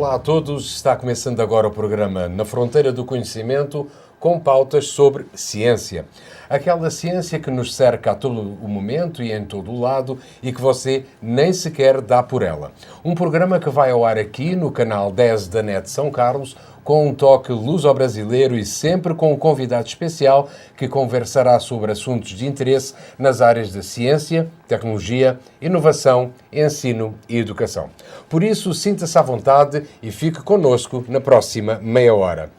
Olá a todos, está começando agora o programa Na Fronteira do Conhecimento com pautas sobre ciência. Aquela ciência que nos cerca a todo o momento e em todo o lado e que você nem sequer dá por ela. Um programa que vai ao ar aqui no canal 10 da NET São Carlos com um toque luso-brasileiro e sempre com um convidado especial que conversará sobre assuntos de interesse nas áreas da ciência, tecnologia, inovação, ensino e educação. Por isso, sinta-se à vontade e fique connosco na próxima meia hora.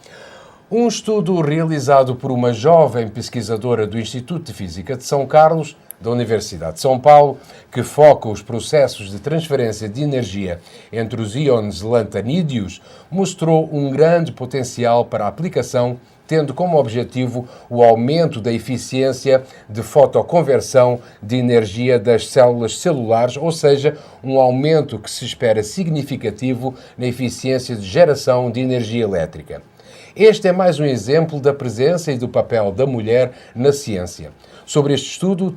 Um estudo realizado por uma jovem pesquisadora do Instituto de Física de São Carlos, da Universidade de São Paulo, que foca os processos de transferência de energia entre os íons lantanídeos, mostrou um grande potencial para a aplicação, tendo como objetivo o aumento da eficiência de fotoconversão de energia das células celulares, ou seja, um aumento que se espera significativo na eficiência de geração de energia elétrica. Este é mais um exemplo da presença e do papel da mulher na ciência. Sobre este estudo,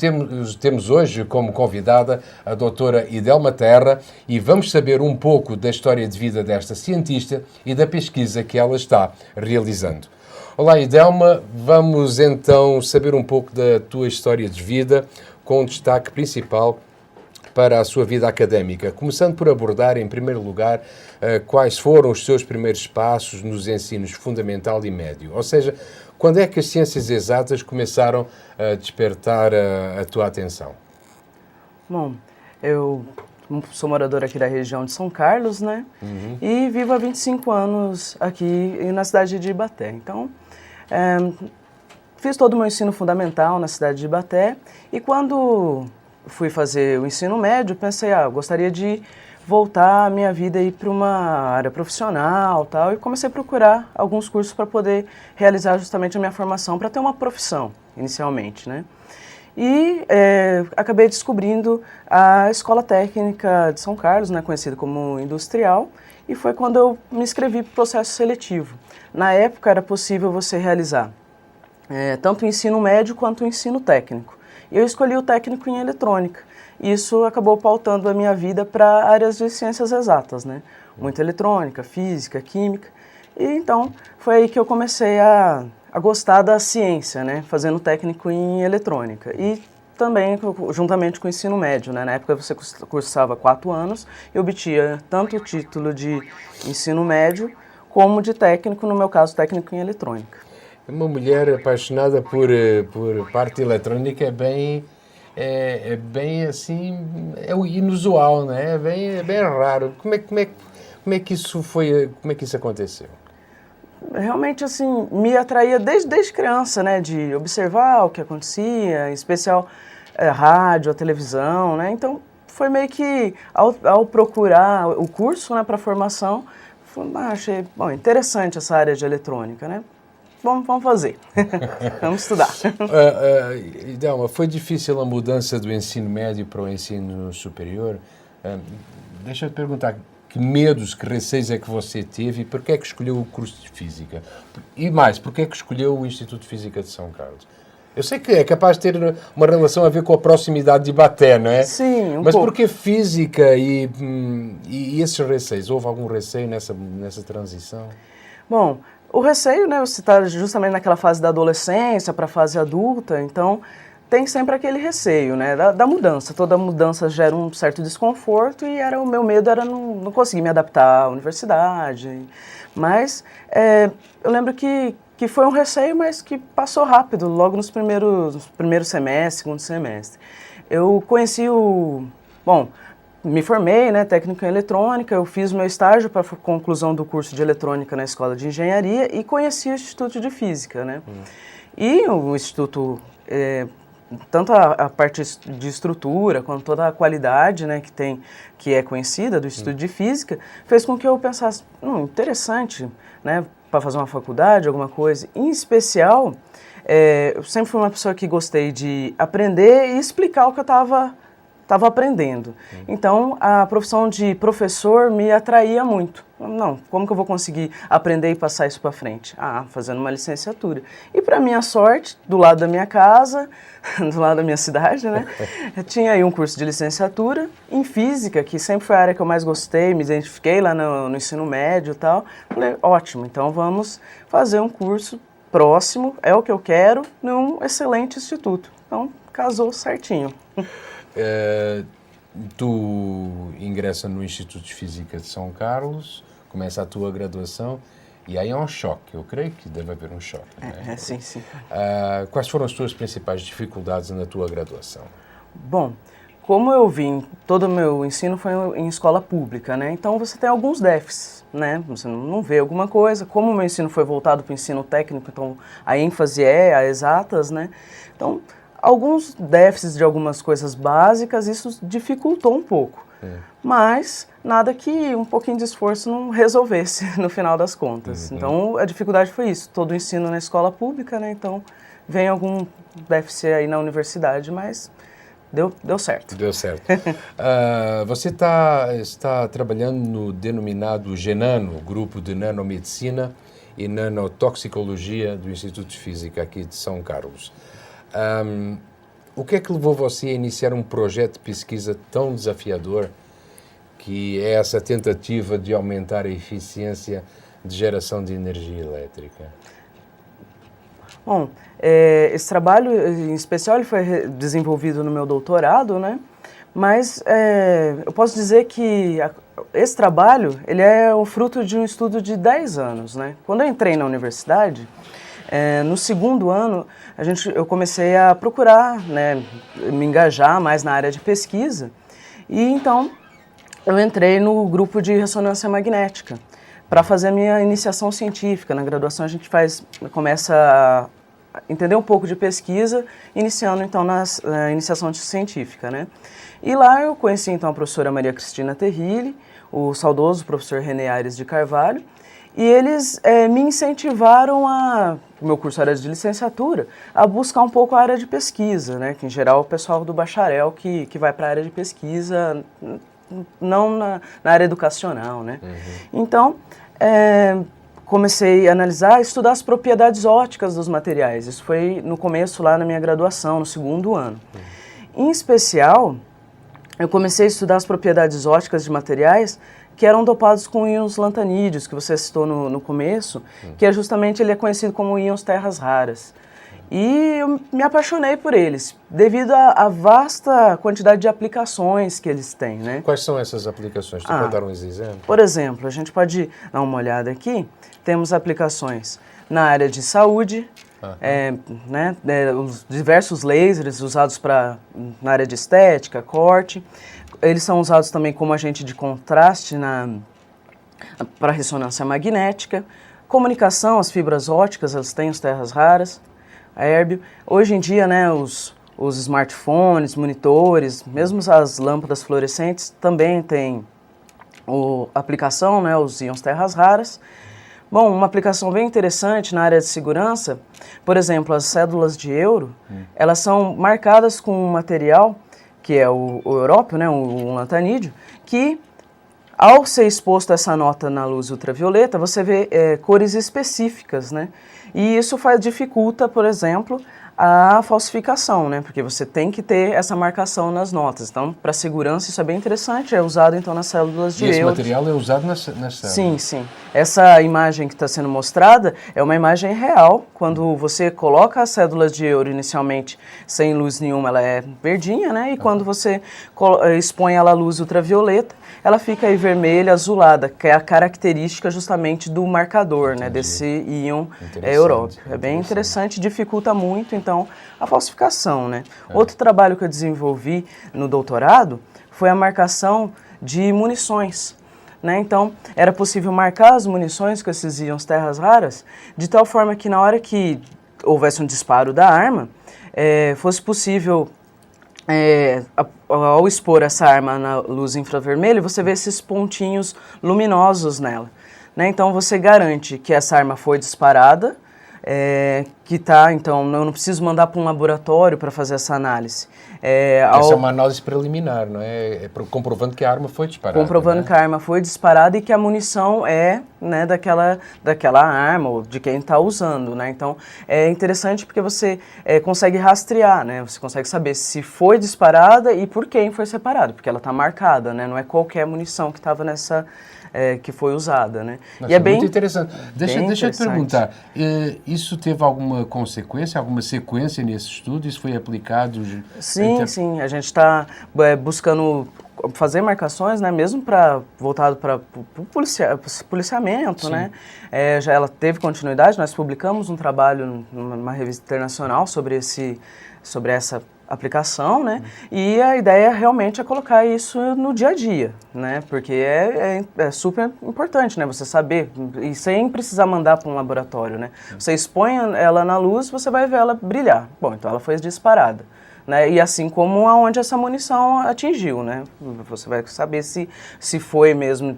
temos hoje como convidada a doutora Idelma Terra e vamos saber um pouco da história de vida desta cientista e da pesquisa que ela está realizando. Olá, Idelma, vamos então saber um pouco da tua história de vida, com destaque principal para a sua vida académica, começando por abordar, em primeiro lugar, quais foram os seus primeiros passos nos ensinos fundamental e médio. Ou seja, quando é que as ciências exatas começaram a despertar a tua atenção? Bom, eu sou moradora aqui da região de São Carlos, né? E vivo há 25 anos aqui na cidade de Ibaté. Então, fiz todo o meu ensino fundamental na cidade de Ibaté e quando fui fazer o ensino médio, pensei, gostaria de voltar a minha vida aí para uma área profissional tal, e comecei a procurar alguns cursos para poder realizar justamente a minha formação, para ter uma profissão, inicialmente, né? E acabei descobrindo a Escola Técnica de São Carlos, né, conhecida como Industrial, e foi quando eu me inscrevi para o processo seletivo. Na época era possível você realizar tanto o ensino médio quanto o ensino técnico. E eu escolhi o técnico em eletrônica. Isso acabou pautando a minha vida para áreas de ciências exatas, né? Muita eletrônica, física, química. E então foi aí que eu comecei a gostar da ciência, né? Fazendo técnico em eletrônica. E também juntamente com o ensino médio, né? Na época você cursava 4 anos e obtinha tanto o título de ensino médio como de técnico, no meu caso, técnico em eletrônica. Uma mulher apaixonada por parte eletrônica é bem assim, é inusual, né? É bem raro. Como é que isso foi, como é que isso aconteceu? Realmente, assim, me atraía desde criança, né? De observar o que acontecia, em especial rádio, a televisão, né? Então, foi meio que, ao procurar o curso, né, para formação, achei interessante essa área de eletrônica, né? Vamos fazer. Vamos estudar. Idelma, foi difícil a mudança do ensino médio para o ensino superior? Deixa eu te perguntar, que medos, que receios é que você teve e porquê é que escolheu o curso de Física? E mais, porquê é que escolheu o Instituto de Física de São Carlos? Eu sei que é capaz de ter uma relação a ver com a proximidade de Ibaté, não é? Sim, Mas pouco. porquê Física e esses receios? Houve algum receio nessa transição? Bom, o receio, né, você está justamente naquela fase da adolescência para a fase adulta, então tem sempre aquele receio, né, da mudança. Toda mudança gera um certo desconforto e o meu medo era não conseguir me adaptar à universidade. Mas eu lembro que foi um receio, mas que passou rápido, logo nos primeiros semestres, segundo semestre. Eu conheci me formei, né, técnico em eletrônica, eu fiz meu estágio para a conclusão do curso de eletrônica na Escola de Engenharia e conheci o Instituto de Física, né? E o Instituto, tanto a parte de estrutura quanto toda a qualidade, né, que é conhecida do Instituto de Física, fez com que eu pensasse, interessante, né, para fazer uma faculdade, alguma coisa. Em especial, eu sempre fui uma pessoa que gostei de aprender e explicar o que eu estava estava aprendendo. Então, a profissão de professor me atraía muito. Não, como que eu vou conseguir aprender e passar isso para frente? Ah, fazendo uma licenciatura. E para minha sorte, do lado da minha casa, do lado da minha cidade, né? Eu tinha aí um curso de licenciatura em física, que sempre foi a área que eu mais gostei, me identifiquei lá no ensino médio e tal. Falei, ótimo, então vamos fazer um curso próximo, é o que eu quero, num excelente instituto. Então, casou certinho. Tu ingressa no Instituto de Física de São Carlos, começa a tua graduação e aí é um choque. Eu creio que deve haver um choque. Né? Sim, sim. Quais foram as tuas principais dificuldades na tua graduação? Bom, como eu vim, todo o meu ensino foi em escola pública, né? Então você tem alguns déficits, né? Você não vê alguma coisa. Como o meu ensino foi voltado para o ensino técnico, então a ênfase é a exatas, né? Então, alguns déficits de algumas coisas básicas, isso dificultou um pouco. Mas nada que um pouquinho de esforço não resolvesse no final das contas. Então a dificuldade foi isso, todo o ensino na escola pública, né? Então vem algum déficit aí na universidade, mas deu certo. Deu certo. Você está trabalhando no denominado GENANO, Grupo de Nanomedicina e Nanotoxicologia do Instituto de Física aqui de São Carlos. O que é que levou você a iniciar um projeto de pesquisa tão desafiador que é essa tentativa de aumentar a eficiência de geração de energia elétrica? Bom, esse trabalho em especial ele foi desenvolvido no meu doutorado, né? Mas eu posso dizer que esse trabalho ele é o fruto de um estudo de 10 anos, né? Quando eu entrei na universidade, no segundo ano, eu comecei a procurar, né, me engajar mais na área de pesquisa e então eu entrei no grupo de ressonância magnética para fazer a minha iniciação científica. Na graduação a gente começa a entender um pouco de pesquisa, iniciando então na iniciação científica, né? E lá eu conheci então a professora Maria Cristina Terrilli, o saudoso professor René Aires de Carvalho, e eles me incentivaram o meu curso era de licenciatura, a buscar um pouco a área de pesquisa, né? Que em geral é o pessoal do bacharel que vai para a área de pesquisa, não na área educacional, né? Então, comecei a analisar, estudar as propriedades ópticas dos materiais. Isso foi no começo lá na minha graduação, no segundo ano. Em especial, eu comecei a estudar as propriedades ópticas de materiais que eram dopados com íons lantanídeos, que você citou no começo, que é justamente, ele é conhecido como íons terras raras. E eu me apaixonei por eles, devido à vasta quantidade de aplicações que eles têm, né? Quais são essas aplicações? Tu pode dar uns exemplos? Por exemplo, a gente pode dar uma olhada aqui, temos aplicações na área de saúde, né, os diversos lasers usados na área de estética, corte. Eles são usados também como agente de contraste para ressonância magnética. Comunicação, as fibras ópticas, elas têm as terras raras, aérbio. Hoje em dia, né, os smartphones, monitores, mesmo as lâmpadas fluorescentes também têm aplicação, né, os íons terras raras. Bom, uma aplicação bem interessante na área de segurança, por exemplo, as cédulas de euro, elas são marcadas com um material que é o európio, né, o lantanídeo, que ao ser exposto a essa nota na luz ultravioleta, você vê cores específicas, né? E isso dificulta, por exemplo, a falsificação, né? Porque você tem que ter essa marcação nas notas. Então, para segurança, isso é bem interessante, é usado então nas células de euro. E esse material é usado nas células? Sim, sim. Essa imagem que está sendo mostrada é uma imagem real. Quando você coloca as células de euro inicialmente sem luz nenhuma, ela é verdinha, né? E quando você expõe ela à luz ultravioleta, ela fica aí vermelha, azulada, que é a característica justamente do marcador, né? Desse íon európio. É bem interessante, dificulta muito, então, a falsificação, né? Outro trabalho que eu desenvolvi no doutorado foi a marcação de munições. Né? Então, era possível marcar as munições com esses íons terras raras, de tal forma que na hora que houvesse um disparo da arma, fosse possível, ao expor essa arma na luz infravermelha, você vê esses pontinhos luminosos nela. Né? Então, você garante que essa arma foi disparada, que tá, então, eu não preciso mandar para um laboratório para fazer essa análise. Essa é uma análise preliminar, não é? Comprovando que a arma foi disparada. Comprovando que a arma foi disparada e que a munição é, né, daquela arma ou de quem está usando, né? Então, é interessante porque você consegue rastrear, né? Você consegue saber se foi disparada e por quem foi separada, porque ela está marcada, né? Não é qualquer munição que estava nessa... que foi usada, né? Nossa, e é bem muito interessante. Deixa eu te perguntar, isso teve alguma consequência, alguma sequência nesse estudo? Isso foi aplicado? Sim. A gente está buscando fazer marcações, né? Mesmo voltado para o policiamento, sim, né? Já ela teve continuidade. Nós publicamos um trabalho numa revista internacional sobre essa aplicação, né? E a ideia realmente é colocar isso no dia a dia, né? Porque é super importante, né? Você saber, e sem precisar mandar para um laboratório, né? Você expõe ela na luz, você vai ver ela brilhar. Bom, então ela foi disparada, né? E assim como aonde essa munição atingiu, né? Você vai saber se foi mesmo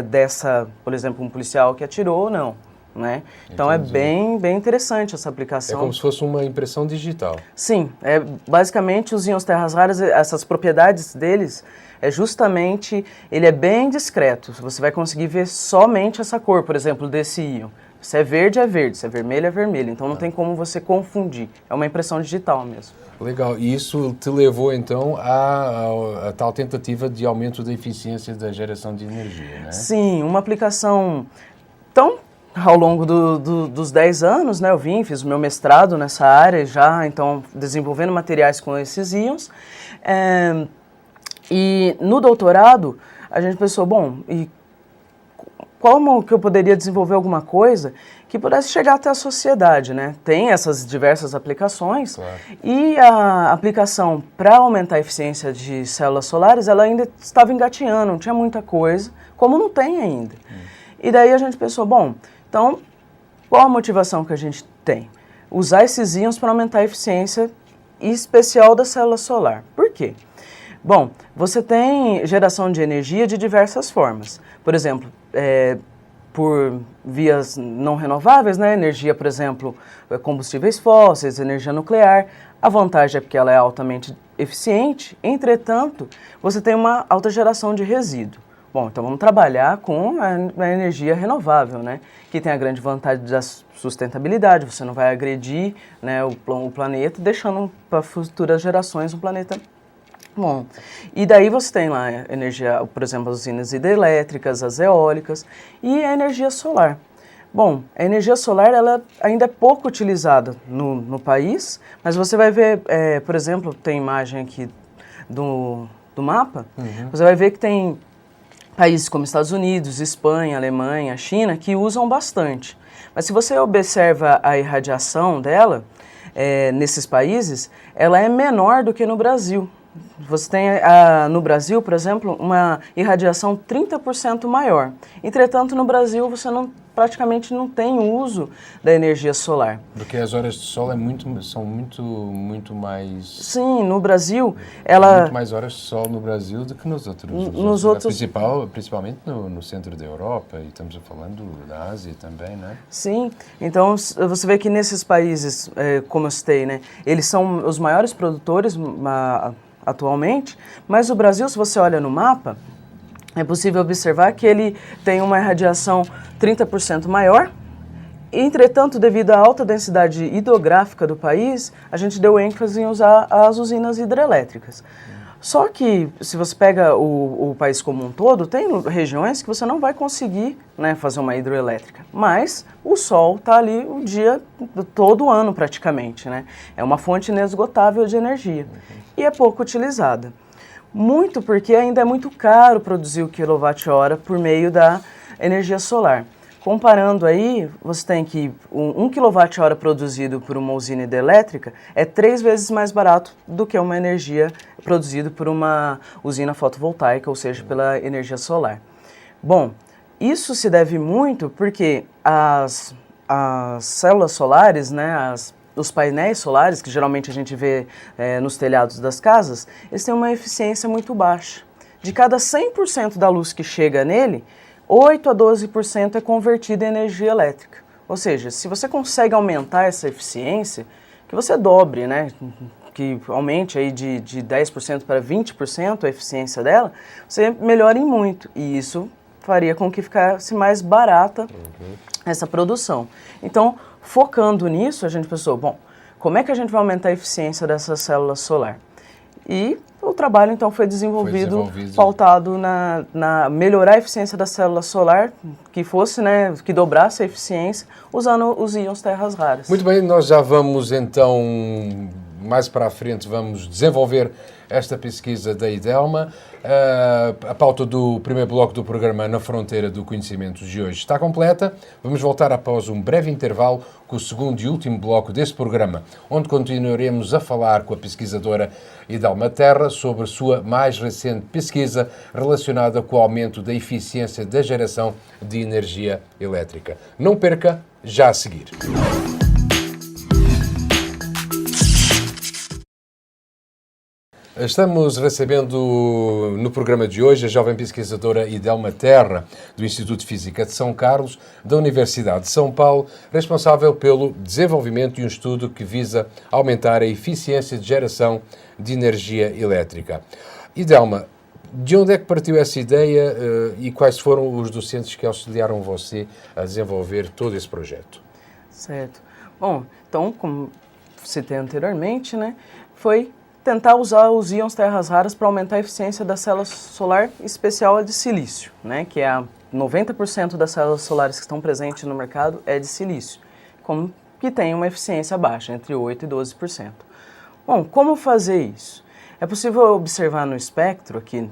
dessa, por exemplo, um policial que atirou ou não. Né? Então é bem interessante essa aplicação. É como se fosse uma impressão digital. Sim, basicamente os íons terras raras, essas propriedades deles, justamente, ele é bem discreto. Você vai conseguir ver somente essa cor, por exemplo, desse íon. Se é verde, se é vermelho. Então não tem como você confundir. É uma impressão digital mesmo. Legal. E isso te levou, então, a tal tentativa de aumento da eficiência da geração de energia, né? Sim, uma aplicação tão... Ao longo dos 10 anos, né, fiz o meu mestrado nessa área já, então, desenvolvendo materiais com esses íons. E no doutorado, a gente pensou, bom, e como que eu poderia desenvolver alguma coisa que pudesse chegar até a sociedade, né? Tem essas diversas aplicações, claro. E a aplicação para aumentar a eficiência de células solares, ela ainda estava engatinhando, não tinha muita coisa, como não tem ainda. E daí a gente pensou, bom... Então, qual a motivação que a gente tem? Usar esses íons para aumentar a eficiência especial da célula solar. Por quê? Bom, você tem geração de energia de diversas formas. Por exemplo, por vias não renováveis, né? Energia, por exemplo, combustíveis fósseis, energia nuclear. A vantagem é porque ela é altamente eficiente, entretanto, você tem uma alta geração de resíduo. Bom, então vamos trabalhar com a energia renovável, né? Que tem a grande vantagem da sustentabilidade, você não vai agredir, né, o planeta, deixando para futuras gerações um planeta bom. E daí você tem lá a energia, por exemplo, as usinas hidrelétricas, as eólicas e a energia solar. Bom, a energia solar ela ainda é pouco utilizada no país, mas você vai ver, por exemplo, tem imagem aqui do mapa, você vai ver que tem países como Estados Unidos, Espanha, Alemanha, China, que usam bastante. Mas se você observa a irradiação dela, nesses países, ela é menor do que no Brasil. Você tem no Brasil, por exemplo, uma irradiação 30% maior. Entretanto, no Brasil, você praticamente não tem uso da energia solar. Porque as horas de sol são muito mais... Sim, no Brasil, muito mais horas de sol no Brasil do que nos outros. Principalmente no centro da Europa, e estamos falando da Ásia também, né? Sim, então você vê que nesses países, como eu citei, né, eles são os maiores produtores atualmente, mas o Brasil, se você olha no mapa, é possível observar que ele tem uma irradiação 30% maior. Entretanto, devido à alta densidade hidrográfica do país, a gente deu ênfase em usar as usinas hidrelétricas. Só que, se você pega o país como um todo, tem regiões que você não vai conseguir, né, fazer uma hidrelétrica. Mas o sol está ali o dia, todo ano praticamente, né? É uma fonte inesgotável de energia e é pouco utilizada. Muito porque ainda é muito caro produzir o quilowatt-hora por meio da energia solar. Comparando aí, você tem que 1 kWh produzido por uma usina hidrelétrica é 3 vezes mais barato do que uma energia produzida por uma usina fotovoltaica, ou seja, pela energia solar. Bom, isso se deve muito porque as células solares, né, os painéis solares, que geralmente a gente vê nos telhados das casas, eles têm uma eficiência muito baixa. De cada 100% da luz que chega nele, 8 a 12% é convertida em energia elétrica. Ou seja, se você consegue aumentar essa eficiência, que você dobre, né? Que aumente aí de 10% para 20% a eficiência dela, você melhora em muito. E isso faria com que ficasse mais barata essa produção. Então, focando nisso, a gente pensou, bom, como é que a gente vai aumentar a eficiência dessa célula solar? E o trabalho, então, foi desenvolvido pautado na melhorar a eficiência da célula solar, que fosse, né, que dobrasse a eficiência, usando os íons terras raras. Muito bem, nós já vamos, então, mais para a frente, vamos desenvolver esta pesquisa da IDELMA. A pauta do primeiro bloco do programa Na Fronteira do Conhecimento de hoje está completa. Vamos voltar após um breve intervalo com o segundo e último bloco deste programa, onde continuaremos a falar com a pesquisadora IDELMA Terra sobre sua mais recente pesquisa relacionada com o aumento da eficiência da geração de energia elétrica. Não perca, já a seguir. Estamos recebendo no programa de hoje a jovem pesquisadora IDELMA Terra, do Instituto de Física de São Carlos, da Universidade de São Paulo, responsável pelo desenvolvimento de um estudo que visa aumentar a eficiência de geração de energia elétrica. IDELMA, de onde é que partiu essa ideia e quais foram os docentes que auxiliaram você a desenvolver todo esse projeto? Certo. Bom, então, como citei anteriormente, né, foi tentar usar os íons terras raras para aumentar a eficiência da célula solar, especial a de silício, né, que é 90% das células solares que estão presentes no mercado é de silício, que tem uma eficiência baixa, entre 8% e 12%. Bom, como fazer isso? É possível observar no espectro aqui,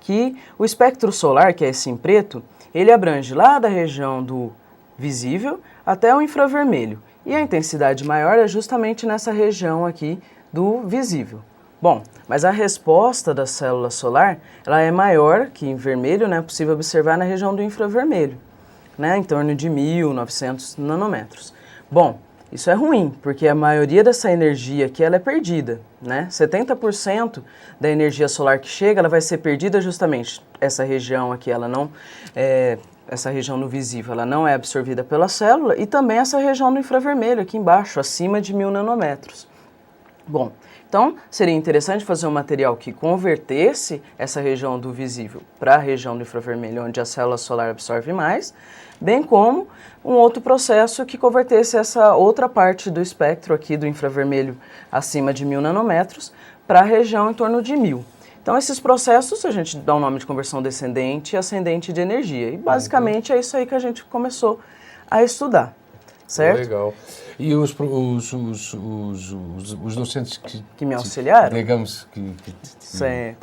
que o espectro solar, que é esse em preto, ele abrange lá da região do visível até o infravermelho. E a intensidade maior é justamente nessa região aqui do visível. Bom, mas a resposta da célula solar, ela é maior que em vermelho, né? É possível observar na região do infravermelho, né? Em torno de 1.900 nanômetros. Bom, isso é ruim, porque a maioria dessa energia aqui ela é perdida, né? 70% da energia solar que chega, ela vai ser perdida justamente. Essa região aqui, essa região no visível, ela não é absorvida pela célula e também essa região no infravermelho, aqui embaixo, acima de 1.000 nanômetros. Bom, então seria interessante fazer um material que convertesse essa região do visível para a região do infravermelho, onde a célula solar absorve mais, bem como um outro processo que convertesse essa outra parte do espectro aqui do infravermelho acima de 1.000 nanômetros para a região em torno de 1.000. Então, esses processos a gente dá o nome de conversão descendente e ascendente de energia. E, basicamente, é isso aí que a gente começou a estudar, certo? Legal. E os docentes que me auxiliaram? Digamos que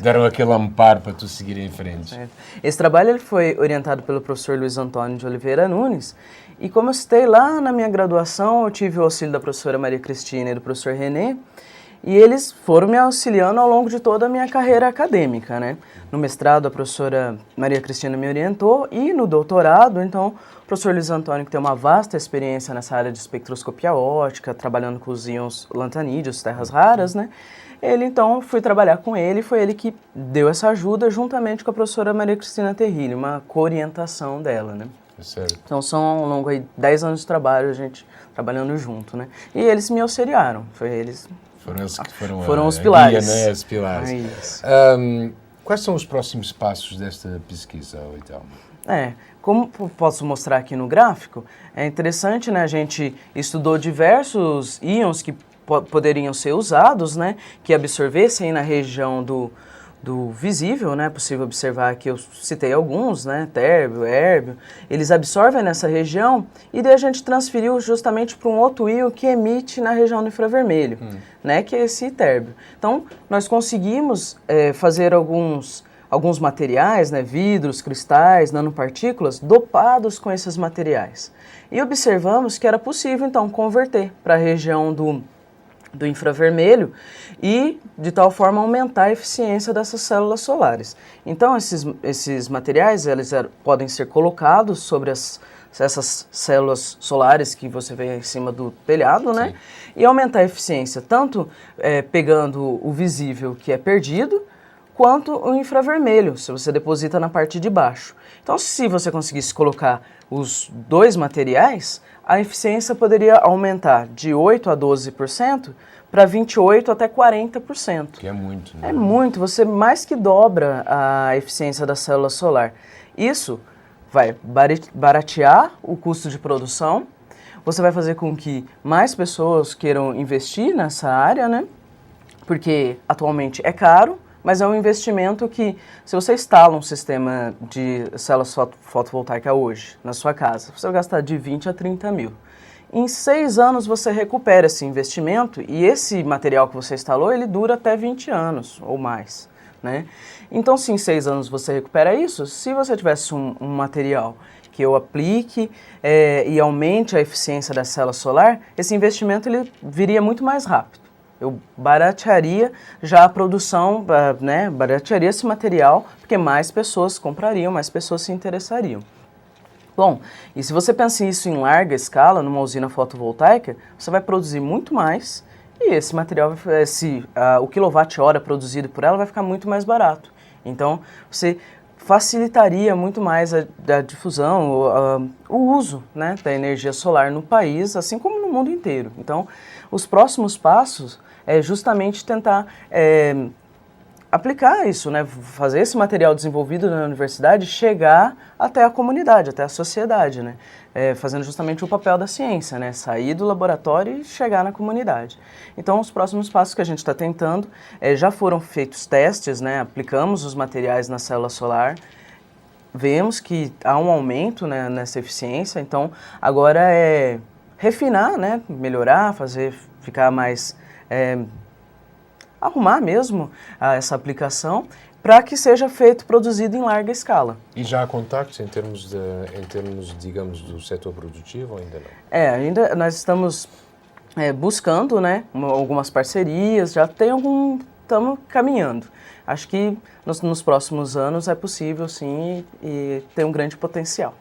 deram aquele amparo para tu seguir em frente. Certo. Esse trabalho ele foi orientado pelo professor Luiz Antônio de Oliveira Nunes. E, como eu citei lá na minha graduação, eu tive o auxílio da professora Maria Cristina e do professor René. E eles foram me auxiliando ao longo de toda a minha carreira acadêmica, né? No mestrado, a professora Maria Cristina me orientou e no doutorado, então, o professor Luiz Antônio, que tem uma vasta experiência nessa área de espectroscopia óptica, trabalhando com os íons lantanídeos, terras raras, né? Ele, então, fui trabalhar com ele, foi ele que deu essa ajuda juntamente com a professora Maria Cristina Terrilli, uma co-orientação dela, né? Certo. Então, são ao longo de 10 anos de trabalho, a gente trabalhando junto, né? E eles me auxiliaram, foi eles... Foram os pilares. Guia, né? Os pilares. Quais são os próximos passos desta pesquisa, então? Como posso mostrar aqui no gráfico, é interessante, né? A gente estudou diversos íons que poderiam ser usados, né? Que absorvessem na região do visível, né? É possível observar que eu citei alguns, né? Térbio, érbio. Eles absorvem nessa região e daí a gente transferiu justamente para um outro íon que emite na região do infravermelho, né? Que é esse térbio. Então, nós conseguimos fazer alguns materiais, né? Vidros, cristais, nanopartículas, dopados com esses materiais. E observamos que era possível, então, converter para a região do infravermelho e, de tal forma, aumentar a eficiência dessas células solares. Então, esses materiais eles podem ser colocados sobre essas células solares que você vê em cima do telhado, né? Sim. E aumentar a eficiência, tanto pegando o visível que é perdido, quanto o infravermelho, se você deposita na parte de baixo. Então, se você conseguisse colocar os dois materiais, a eficiência poderia aumentar de 8% a 12% para 28% até 40%. Que é muito, né? É muito, você mais que dobra a eficiência da célula solar. Isso vai baratear o custo de produção, você vai fazer com que mais pessoas queiram investir nessa área, né? Porque atualmente é caro, mas é um investimento que, se você instala um sistema de células fotovoltaicas hoje na sua casa, você vai gastar de 20 a 30 mil. Em 6 anos você recupera esse investimento e esse material que você instalou, ele dura até 20 anos ou mais, né? Então, se em 6 anos você recupera isso, se você tivesse um material que eu aplique e aumente a eficiência da célula solar, esse investimento ele viria muito mais rápido. Eu baratearia já a produção, né, baratearia esse material, porque mais pessoas comprariam, mais pessoas se interessariam. Bom, e se você pensa isso em larga escala, numa usina fotovoltaica, você vai produzir muito mais e esse material, o quilowatt-hora produzido por ela vai ficar muito mais barato. Então, você facilitaria muito mais a difusão, o uso, né, da energia solar no país, assim como no mundo inteiro. Então, os próximos passos é justamente tentar aplicar isso, né, fazer esse material desenvolvido na universidade chegar até a comunidade, até a sociedade, né, fazendo justamente o papel da ciência, né, sair do laboratório e chegar na comunidade. Então, os próximos passos que a gente está tentando, já foram feitos testes, né, aplicamos os materiais na célula solar, vemos que há um aumento, né, nessa eficiência, então agora é refinar, né, melhorar, fazer ficar mais... arrumar mesmo essa aplicação para que seja produzido em larga escala. E já há contactos em termos, digamos, do setor produtivo ou ainda não? Ainda nós estamos buscando, né, algumas parcerias, estamos caminhando. Acho que nos próximos anos é possível, sim, e tem um grande potencial.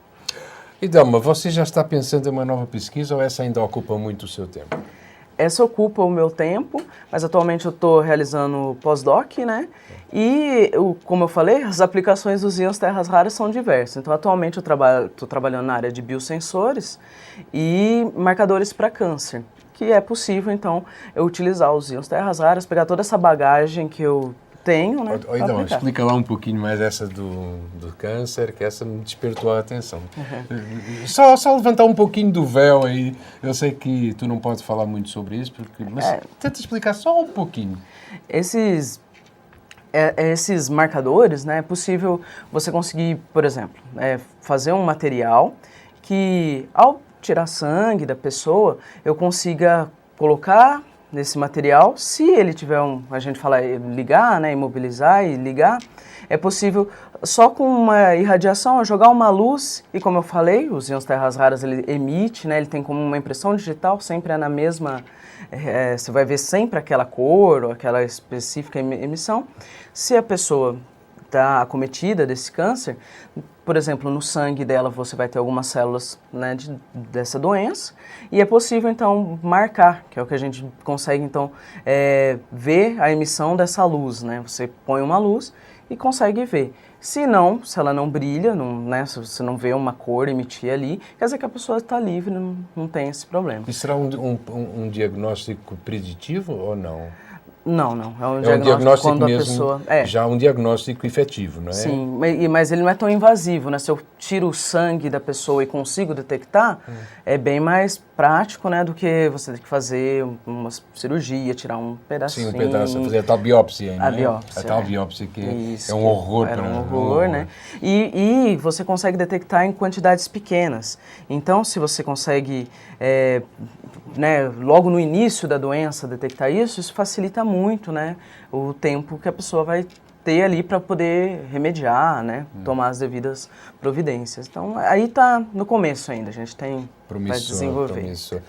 E Dalma, você já está pensando em uma nova pesquisa ou essa ainda ocupa muito o seu tempo? Essa ocupa o meu tempo, mas atualmente eu estou realizando pós-doc, né? E, como eu falei, as aplicações dos íons terras raras são diversas. Então, atualmente eu estou trabalhando na área de biosensores e marcadores para câncer, que é possível, então, eu utilizar os íons terras raras, pegar toda essa bagagem que eu tenho, né? Então, explica lá um pouquinho mais essa do câncer, que essa me despertou a atenção. Uhum. Só levantar um pouquinho do véu aí. Eu sei que tu não podes falar muito sobre isso, mas tenta explicar só um pouquinho. Esses marcadores, né, é possível você conseguir, por exemplo, fazer um material que, ao tirar sangue da pessoa, eu consiga colocar nesse material, se ele tiver a gente fala ligar, né, imobilizar e ligar, é possível só com uma irradiação jogar uma luz e, como eu falei, os íons terras raras ele emite, né, ele tem como uma impressão digital, sempre é na mesma, você vai ver sempre aquela cor ou aquela específica emissão. Se a pessoa está acometida desse câncer, por exemplo, no sangue dela você vai ter algumas células, né, dessa doença, e é possível, então, marcar, que é o que a gente consegue, então, ver a emissão dessa luz, né? Você põe uma luz e consegue ver. Se ela não brilha, né, se você não vê uma cor emitir ali, quer dizer que a pessoa está livre, não tem esse problema. E será um diagnóstico preditivo ou não? Não. É um diagnóstico quando mesmo, a pessoa... já um diagnóstico efetivo, não é? Sim, mas ele não é tão invasivo, né? Se eu tiro o sangue da pessoa e consigo detectar, é bem mais prático, né? Do que você ter que fazer uma cirurgia, tirar um pedacinho. Sim, um pedaço, fazer a tal biópsia, né? Biópsia. A tal biópsia que Isso, é um horror. Era um horror, né? E você consegue detectar em quantidades pequenas. Então, se você consegue... né, logo no início da doença detectar isso facilita muito, né, o tempo que a pessoa vai ter ali para poder remediar, né, tomar as devidas providências. Então, aí está no começo ainda, a gente vai desenvolver. Promissor.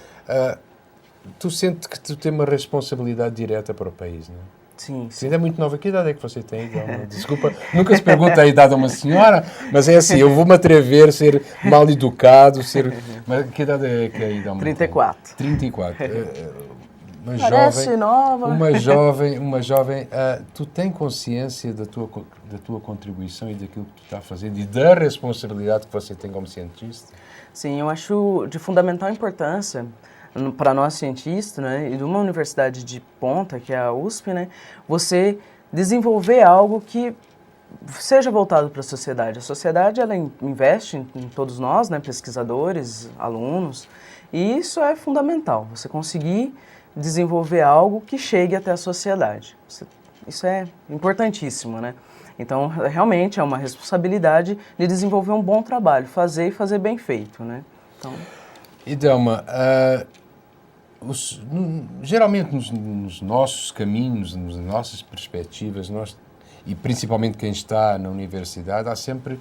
Tu sentes que tu tens uma responsabilidade direta para o país, não é? Sim. Você ainda é muito nova. Que idade é que você tem? Desculpa, nunca se pergunta a idade a uma senhora, mas é assim, eu vou-me atrever a ser mal educado, mas que idade é que a Dalma? 34. 34. Parece nova. Uma jovem, tu tens consciência da tua contribuição e daquilo que tu estás fazendo e da responsabilidade que você tem como cientista? Sim, eu acho de fundamental importância para nós cientistas, né, e de uma universidade de ponta, que é a USP, né, você desenvolver algo que seja voltado para a sociedade. A sociedade, ela investe em todos nós, né, pesquisadores, alunos, e isso é fundamental, você conseguir desenvolver algo que chegue até a sociedade. Isso é importantíssimo, né? Então, realmente é uma responsabilidade de desenvolver um bom trabalho, fazer e fazer bem feito, né? Então... E Delma, geralmente nos nossos caminhos, nas nossas perspectivas, e principalmente quem está na universidade, há sempre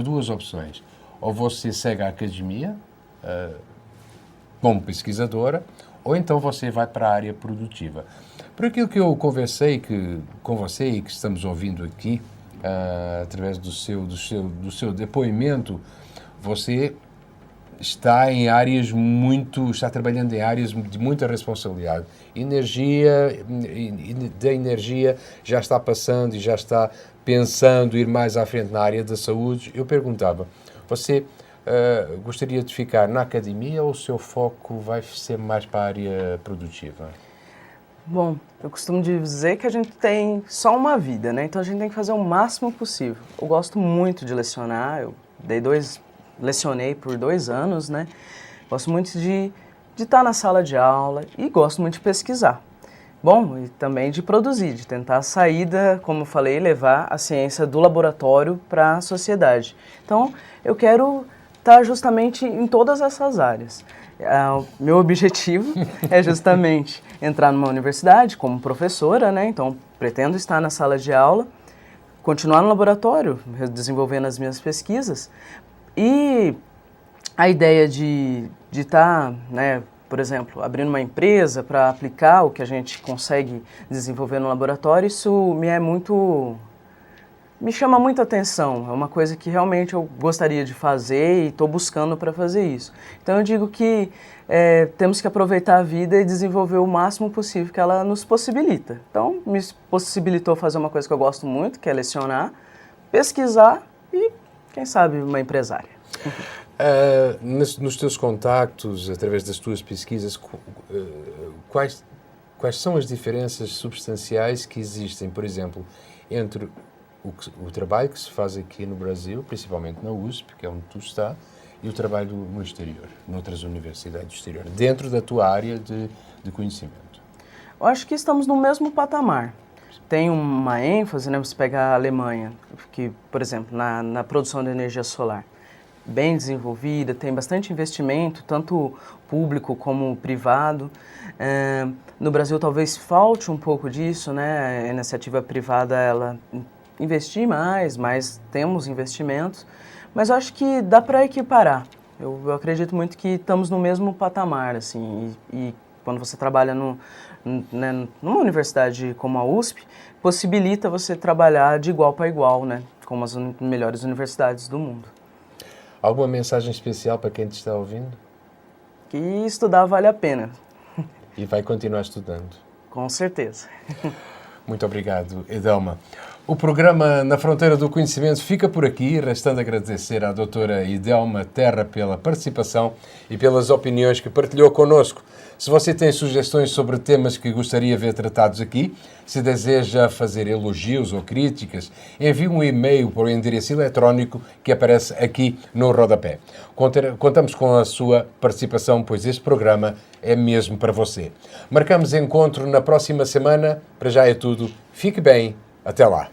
duas opções. Ou você segue a academia, como pesquisadora, ou então você vai para a área produtiva. Por aquilo que eu conversei com você e que estamos ouvindo aqui, através do seu depoimento, você está trabalhando em áreas de muita responsabilidade. Da energia já está passando e já está pensando ir mais à frente na área da saúde. Eu perguntava, você gostaria de ficar na academia ou o seu foco vai ser mais para a área produtiva? Bom, eu costumo dizer que a gente tem só uma vida, né? Então a gente tem que fazer o máximo possível. Eu gosto muito de lecionar, eu lecionei por 2 anos, né? Gosto muito de estar na sala de aula e gosto muito de pesquisar. Bom, e também de produzir, de tentar sair como eu falei, levar a ciência do laboratório para a sociedade. Então, eu quero estar justamente em todas essas áreas. Meu objetivo é justamente entrar numa universidade como professora, né? Então, pretendo estar na sala de aula, continuar no laboratório, desenvolvendo as minhas pesquisas. E a ideia de estar, né, por exemplo, abrindo uma empresa para aplicar o que a gente consegue desenvolver no laboratório, isso me chama muita atenção. É uma coisa que realmente eu gostaria de fazer e estou buscando para fazer isso. Então eu digo que temos que aproveitar a vida e desenvolver o máximo possível que ela nos possibilita. Então me possibilitou fazer uma coisa que eu gosto muito, que é lecionar, pesquisar e, quem sabe, uma empresária. Nos teus contactos, através das tuas pesquisas, quais são as diferenças substanciais que existem, por exemplo, entre o trabalho que se faz aqui no Brasil, principalmente na USP, que é onde tu está, e o trabalho no exterior, noutras universidades do exterior, dentro da tua área de conhecimento? Eu acho que estamos no mesmo patamar. Tem uma ênfase, né, você pegar a Alemanha, que, por exemplo, na produção de energia solar, bem desenvolvida, tem bastante investimento, tanto público como privado. No Brasil talvez falte um pouco disso, né? A iniciativa privada, ela investir mais, mas temos investimentos, mas eu acho que dá para equiparar. Eu acredito muito que estamos no mesmo patamar, assim, e quando você trabalha numa universidade como a USP, possibilita você trabalhar de igual para igual, né? Como as melhores universidades do mundo. Alguma mensagem especial para quem te está ouvindo? Que estudar vale a pena. E vai continuar estudando. Com certeza. Muito obrigado, Edelma. O programa Na Fronteira do Conhecimento fica por aqui, restando agradecer à doutora Edelma Terra pela participação e pelas opiniões que partilhou connosco. Se você tem sugestões sobre temas que gostaria de ver tratados aqui, se deseja fazer elogios ou críticas, envie um e-mail para o endereço eletrónico que aparece aqui no rodapé. Contamos com a sua participação, pois este programa é mesmo para você. Marcamos encontro na próxima semana. Para já é tudo. Fique bem. Até lá.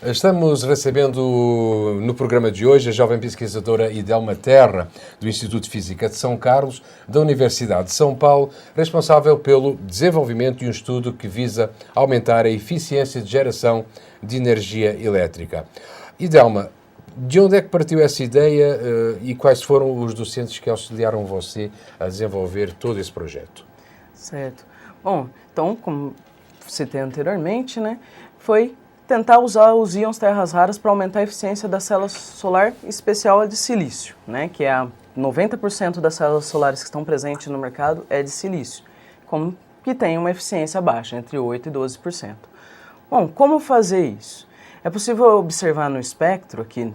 Estamos recebendo no programa de hoje a jovem pesquisadora Edelma Terra, do Instituto de Física de São Carlos, da Universidade de São Paulo, responsável pelo desenvolvimento de um estudo que visa aumentar a eficiência de geração de energia elétrica. Edelma, de onde é que partiu essa ideia e quais foram os docentes que auxiliaram você a desenvolver todo esse projeto? Certo. Bom, então, como citei anteriormente, né, foi tentar usar os íons terras raras para aumentar a eficiência da célula solar, em especial a de silício, né, que é 90% das células solares que estão presentes no mercado é de silício, que tem uma eficiência baixa, entre 8% e 12%. Bom, como fazer isso? É possível observar no espectro aqui,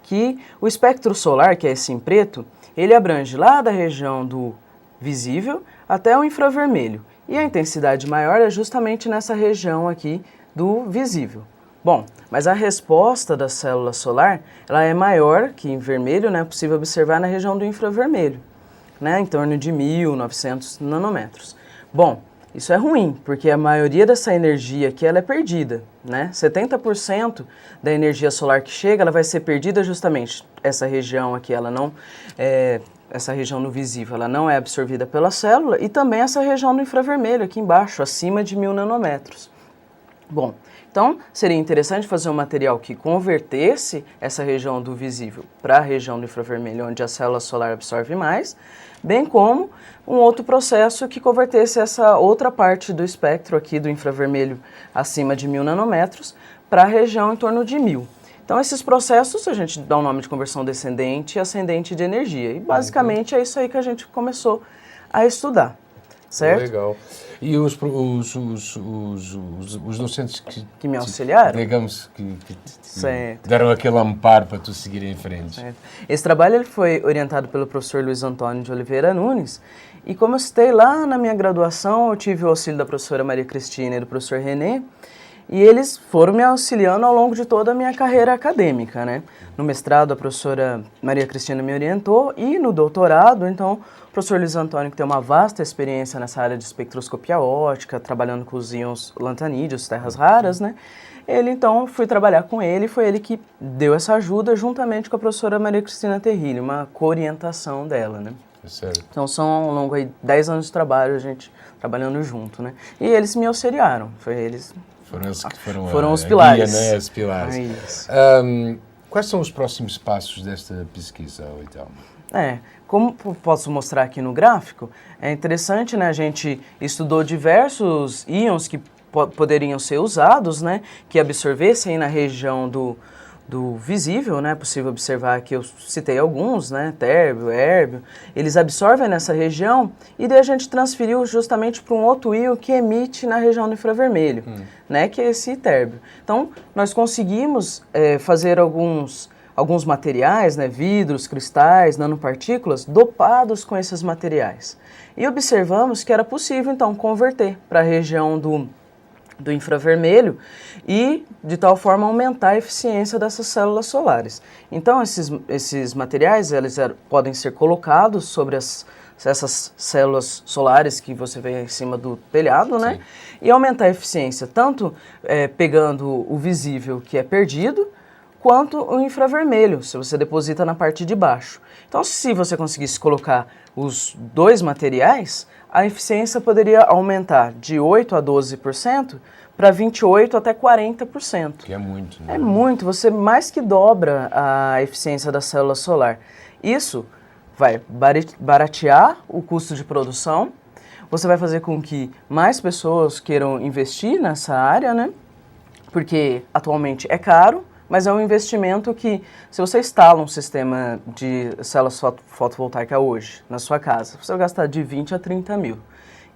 que o espectro solar, que é esse em preto, ele abrange lá da região do visível até o infravermelho. E a intensidade maior é justamente nessa região aqui do visível. Bom, mas a resposta da célula solar, ela é maior que em vermelho, né? É possível observar na região do infravermelho, né? Em torno de 1.900 nanômetros. Bom, isso é ruim, porque a maioria dessa energia aqui ela é perdida, né? 70% da energia solar que chega, ela vai ser perdida justamente. Essa região aqui, essa região no visível, ela não é absorvida pela célula, e também essa região no infravermelho, aqui embaixo, acima de 1.000 nanômetros. Bom, então seria interessante fazer um material que convertesse essa região do visível para a região do infravermelho, onde a célula solar absorve mais, bem como um outro processo que convertesse essa outra parte do espectro aqui do infravermelho acima de 1.000 nanômetros para a região em torno de 1.000. Então, esses processos a gente dá o nome de conversão descendente e ascendente de energia. E, basicamente, é isso aí que a gente começou a estudar, certo? Legal. E os docentes que me auxiliaram? Digamos que deram aquele amparo para tu seguir em frente. Certo. Esse trabalho ele foi orientado pelo professor Luiz Antônio de Oliveira Nunes. E, como eu citei lá na minha graduação, eu tive o auxílio da professora Maria Cristina e do professor René. E eles foram me auxiliando ao longo de toda a minha carreira acadêmica, né? No mestrado, a professora Maria Cristina me orientou, e no doutorado, então, o professor Luiz Antônio, que tem uma vasta experiência nessa área de espectroscopia óptica, trabalhando com os íons lantanídeos, terras raras, né? Então, fui trabalhar com ele, foi ele que deu essa ajuda, juntamente com a professora Maria Cristina Terrilli, uma co-orientação dela, né? Sério? Então, são ao longo de 10 anos de trabalho, a gente trabalhando junto, né? E eles me auxiliaram, foram os pilares. Guia, né? Os pilares. Quais são os próximos passos desta pesquisa, então? Como posso mostrar aqui no gráfico, é interessante, né? A gente estudou diversos íons que poderiam ser usados, né? Que absorvessem na região do visível, né? É possível observar que eu citei alguns, né? Térbio, érbio, eles absorvem nessa região, e daí a gente transferiu justamente para um outro íon que emite na região do infravermelho, né? Que é esse térbio. Então, nós conseguimos fazer alguns materiais, né? Vidros, cristais, nanopartículas, dopados com esses materiais. E observamos que era possível, então, converter para a região do infravermelho e, de tal forma, aumentar a eficiência dessas células solares. Então, esses materiais eles podem ser colocados sobre essas células solares que você vê em cima do telhado, né? Sim. E aumentar a eficiência, tanto pegando o visível, que é perdido, quanto o infravermelho, se você deposita na parte de baixo. Então, se você conseguisse colocar os dois materiais, a eficiência poderia aumentar de 8% a 12% para 28% até 40%. Que é muito, né? É muito, você mais que dobra a eficiência da célula solar. Isso vai baratear o custo de produção, você vai fazer com que mais pessoas queiram investir nessa área, né? Porque atualmente é caro, mas é um investimento que, se você instala um sistema de células fotovoltaicas hoje na sua casa, você vai gastar de 20 a 30 mil.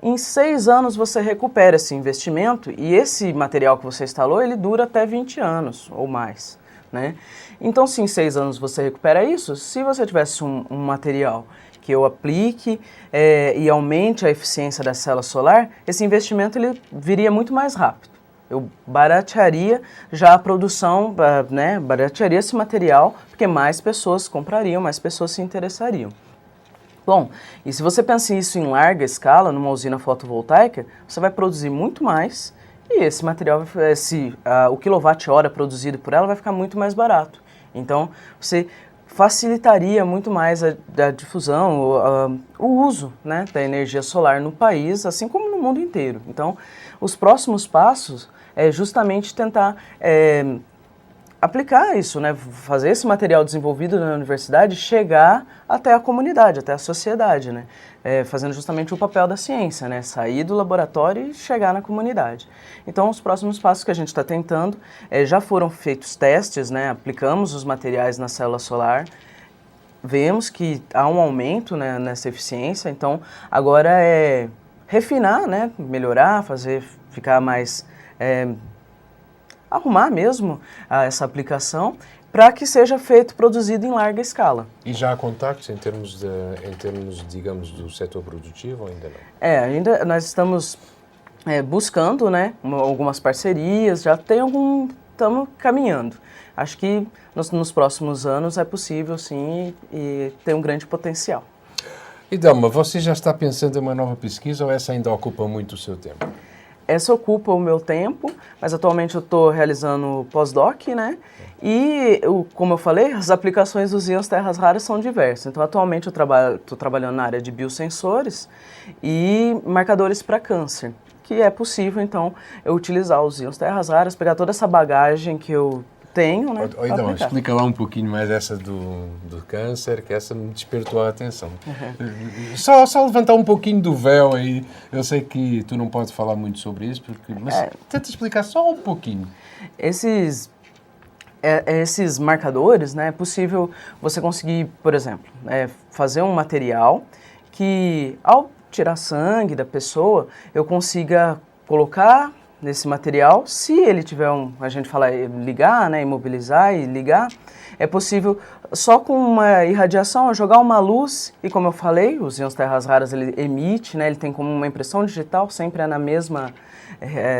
Em 6 anos você recupera esse investimento, e esse material que você instalou, ele dura até 20 anos ou mais, né? Então, se em 6 anos você recupera isso, se você tivesse um material que eu aplique e aumente a eficiência da célula solar, esse investimento ele viria muito mais rápido. Eu baratearia já a produção, né, baratearia esse material, porque mais pessoas comprariam, mais pessoas se interessariam. Bom, e se você pensa isso em larga escala, numa usina fotovoltaica, você vai produzir muito mais, e esse material, o quilowatt-hora produzido por ela vai ficar muito mais barato. Então, você facilitaria muito mais a difusão, o uso, né, da energia solar no país, assim como no mundo inteiro. Então, os próximos passos é justamente tentar aplicar isso, né? Fazer esse material desenvolvido na universidade chegar até a comunidade, até a sociedade, né? Fazendo justamente o papel da ciência, né? Sair do laboratório e chegar na comunidade. Então, os próximos passos que a gente está tentando, já foram feitos testes, né? Aplicamos os materiais na célula solar, vemos que há um aumento, né, nessa eficiência, então agora é refinar, né? Melhorar, fazer ficar mais... arrumar mesmo essa aplicação para que seja produzido em larga escala. E já há contactos em termos, digamos, do setor produtivo ou ainda não? Ainda nós estamos buscando, né, algumas parcerias, estamos caminhando. Acho que nos próximos anos é possível, sim, e tem um grande potencial. E Delma, você já está pensando em uma nova pesquisa ou essa ainda ocupa muito o seu tempo? Essa ocupa o meu tempo, mas atualmente eu estou realizando pós-doc, né? E, como eu falei, as aplicações dos íons terras raras são diversas. Então, atualmente eu estou trabalhando na área de biosensores e marcadores para câncer, que é possível, então, eu utilizar os íons terras raras, pegar toda essa bagagem que eu tenho, né? Então, explica lá um pouquinho mais essa do câncer, que essa me despertou a atenção. Só levantar um pouquinho do véu aí. Eu sei que tu não podes falar muito sobre isso, mas tenta explicar só um pouquinho. Esses marcadores, né, é possível você conseguir, por exemplo, fazer um material que, ao tirar sangue da pessoa, eu consiga colocar nesse material, se ele tiver a gente fala ligar, né, imobilizar e ligar, é possível só com uma irradiação jogar uma luz e, como eu falei, os íons terras raras ele emite, né, ele tem como uma impressão digital, sempre é na mesma,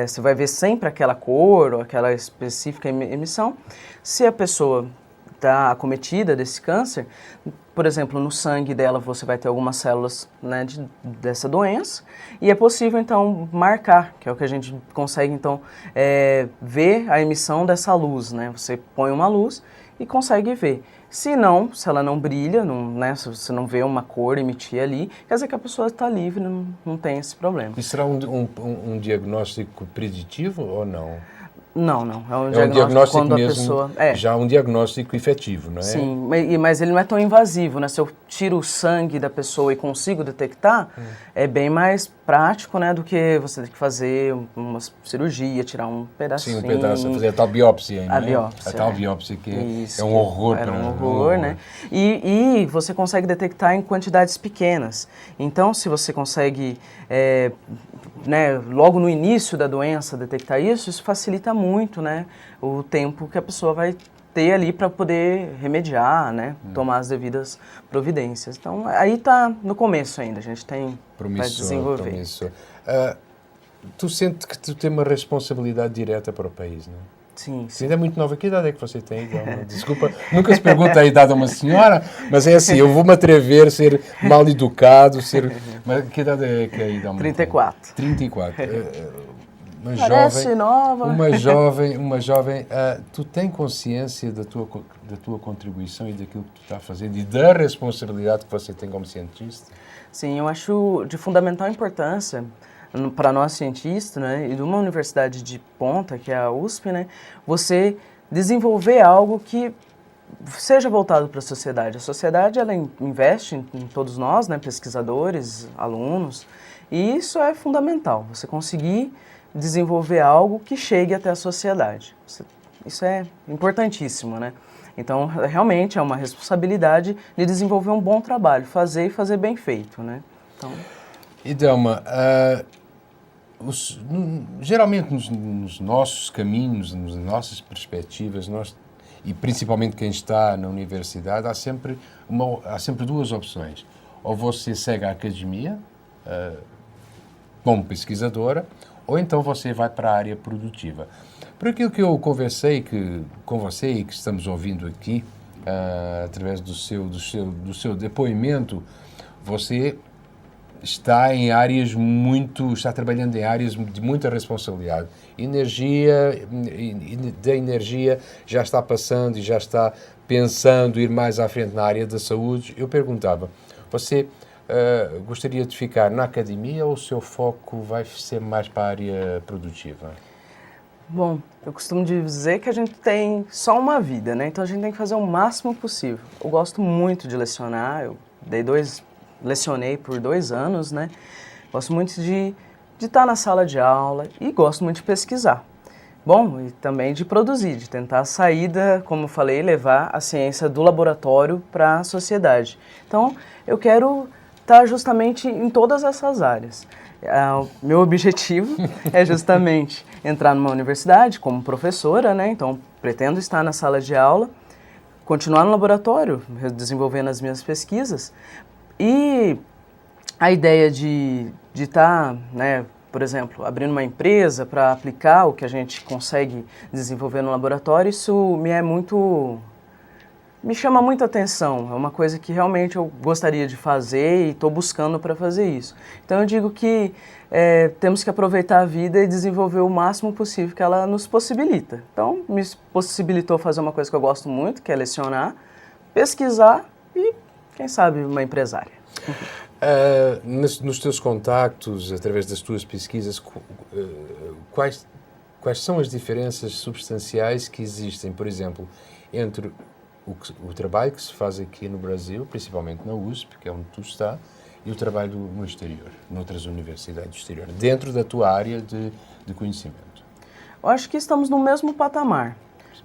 você vai ver sempre aquela cor ou aquela específica emissão. Se a pessoa está acometida desse câncer, por exemplo, no sangue dela você vai ter algumas células, né, dessa doença, e é possível, então, marcar, que é o que a gente consegue, então, ver a emissão dessa luz, né? Você põe uma luz e consegue ver. Se ela não brilha, né, se você não vê uma cor emitir ali, quer dizer que a pessoa está livre, não tem esse problema. E será um diagnóstico preditivo ou não? Não. É um diagnóstico quando mesmo, a pessoa... já um diagnóstico efetivo, não é? Sim, mas ele não é tão invasivo, né? Se eu tiro o sangue da pessoa e consigo detectar, é bem mais prático, né? Do que você ter que fazer uma cirurgia, tirar um pedacinho. Sim, um pedaço, fazer a tal biópsia aí, A né? biópsia. A tal biópsia que Isso, é um horror. É um horror, né? E você consegue detectar em quantidades pequenas. Então, se você consegue... né, logo no início da doença detectar isso facilita muito, né, o tempo que a pessoa vai ter ali para poder remediar, né, tomar as devidas providências. Então, aí está no começo ainda, a gente vai desenvolver. Promissor. Tu sentes que tu tens uma responsabilidade direta para o país, não é? Sim. Você ainda é muito nova. Que idade é que você tem? Desculpa, nunca se pergunta a idade a uma senhora, mas é assim, eu vou-me atrever a ser mal educado, Mas que idade é que a Idalma tem? 34. 34. Parece nova. Uma jovem, tu tens consciência da tua contribuição e daquilo que tu estás fazendo e da responsabilidade que você tem como cientista? Sim, eu acho de fundamental importância para nós cientistas, né, e de uma universidade de ponta, que é a USP, né, você desenvolver algo que seja voltado para a sociedade. A sociedade, ela investe em todos nós, né, pesquisadores, alunos, e isso é fundamental, você conseguir desenvolver algo que chegue até a sociedade. Isso é importantíssimo, né? Então, realmente é uma responsabilidade de desenvolver um bom trabalho, fazer e fazer bem feito, né? Então... E Delma, geralmente nos nossos caminhos, nas nossas perspectivas, e principalmente quem está na universidade, há sempre duas opções. Ou você segue a academia, como pesquisadora, ou então você vai para a área produtiva. Por aquilo que eu conversei com você e que estamos ouvindo aqui, através do seu depoimento, você está trabalhando em áreas de muita responsabilidade. Da energia já está passando e já está pensando ir mais à frente na área da saúde. Eu perguntava, você gostaria de ficar na academia ou o seu foco vai ser mais para a área produtiva? Bom, eu costumo dizer que a gente tem só uma vida, né? Então a gente tem que fazer o máximo possível. Eu gosto muito de lecionar, lecionei por 2 anos, né? Gosto muito de estar na sala de aula e gosto muito de pesquisar. Bom, e também de produzir, de tentar como eu falei, levar a ciência do laboratório para a sociedade. Então, eu quero estar justamente em todas essas áreas. O meu objetivo é justamente entrar numa universidade como professora, né? Então, pretendo estar na sala de aula, continuar no laboratório, desenvolvendo as minhas pesquisas. E a ideia de estar, né, por exemplo, abrindo uma empresa para aplicar o que a gente consegue desenvolver no laboratório, isso me chama muita atenção. É uma coisa que realmente eu gostaria de fazer e estou buscando para fazer isso. Então eu digo que temos que aproveitar a vida e desenvolver o máximo possível que ela nos possibilita. Então me possibilitou fazer uma coisa que eu gosto muito, que é lecionar, pesquisar e, quem sabe, uma empresária. Nos teus contactos, através das tuas pesquisas, quais são as diferenças substanciais que existem, por exemplo, entre o trabalho que se faz aqui no Brasil, principalmente na USP, que é onde tu está, e o trabalho no exterior, noutras universidades do exterior, dentro da tua área de conhecimento? Eu acho que estamos no mesmo patamar.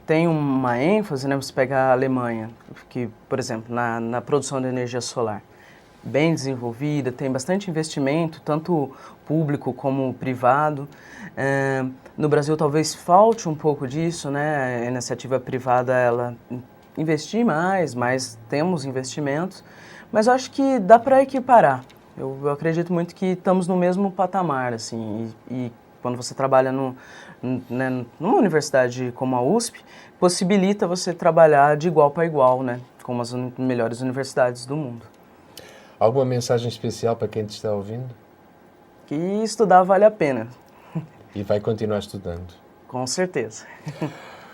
Tem uma ênfase, né, você pegar a Alemanha, que, por exemplo, na produção de energia solar, bem desenvolvida, tem bastante investimento, tanto público como privado. No Brasil talvez falte um pouco disso, né? A iniciativa privada, ela investir mais, mas temos investimentos, mas eu acho que dá para equiparar. Eu acredito muito que estamos no mesmo patamar, assim, e quando você trabalha numa universidade como a USP, possibilita você trabalhar de igual para igual, né? Com as melhores universidades do mundo. Alguma mensagem especial para quem te está ouvindo? Que estudar vale a pena. E vai continuar estudando. Com certeza.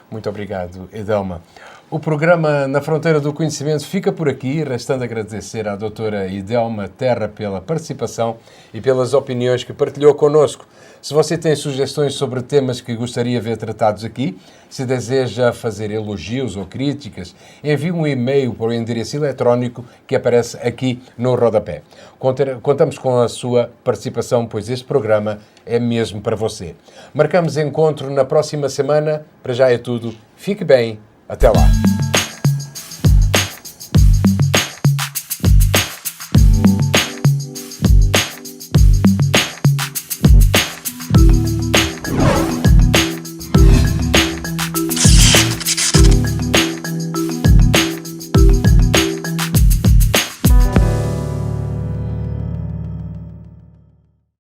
Muito obrigado, Edelma. O programa Na Fronteira do Conhecimento fica por aqui, restando agradecer à doutora Edelma Terra pela participação e pelas opiniões que partilhou connosco. Se você tem sugestões sobre temas que gostaria de ver tratados aqui, se deseja fazer elogios ou críticas, envie um e-mail para o endereço eletrónico que aparece aqui no rodapé. Contamos com a sua participação, pois este programa é mesmo para você. Marcamos encontro na próxima semana. Para já é tudo. Fique bem. Até lá.